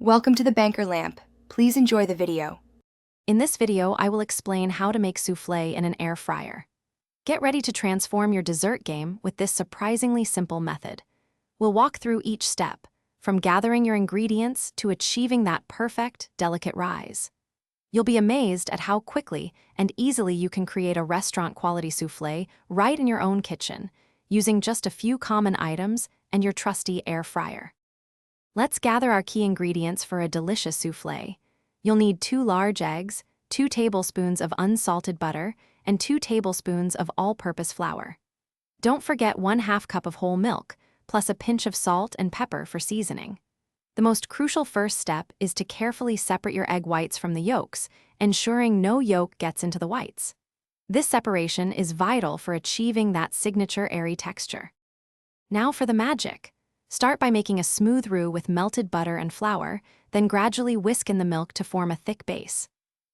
Welcome to the Banker Lamp. Please enjoy the video. In this video, I will explain how to make soufflé in an air fryer. Get ready to transform your dessert game with this surprisingly simple method. We'll walk through each step, from gathering your ingredients to achieving that perfect, delicate rise. You'll be amazed at how quickly and easily you can create a restaurant-quality soufflé right in your own kitchen, using just a few common items and your trusty air fryer. Let's gather our key ingredients for a delicious soufflé. You'll need 2 large eggs, 2 tablespoons of unsalted butter, and 2 tablespoons of all-purpose flour. Don't forget 1/2 cup of whole milk, plus a pinch of salt and pepper for seasoning. The most crucial first step is to carefully separate your egg whites from the yolks, ensuring no yolk gets into the whites. This separation is vital for achieving that signature airy texture. Now for the magic. Start by making a smooth roux with melted butter and flour, then gradually whisk in the milk to form a thick base.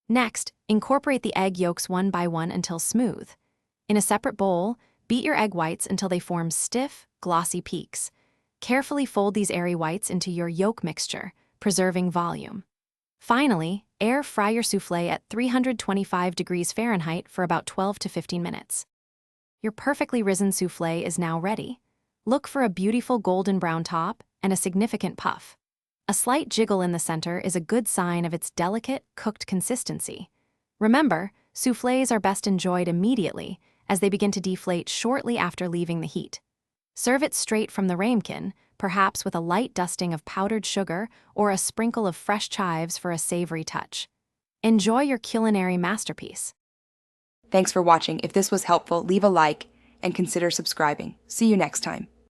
Next, incorporate the egg yolks one by one until smooth. In a separate bowl, beat your egg whites until they form stiff, glossy peaks. Carefully fold these airy whites into your yolk mixture, preserving volume. Finally, air fry your soufflé at 325 degrees Fahrenheit for about 12 to 15 minutes. Your perfectly risen soufflé is now ready. Look for a beautiful golden brown top and a significant puff. A slight jiggle in the center is a good sign of its delicate, cooked consistency. Remember, soufflés are best enjoyed immediately, as they begin to deflate shortly after leaving the heat. Serve it straight from the ramekin, perhaps with a light dusting of powdered sugar or a sprinkle of fresh chives for a savory touch. Enjoy your culinary masterpiece. Thanks for watching. If this was helpful, leave a like and consider subscribing. See you next time.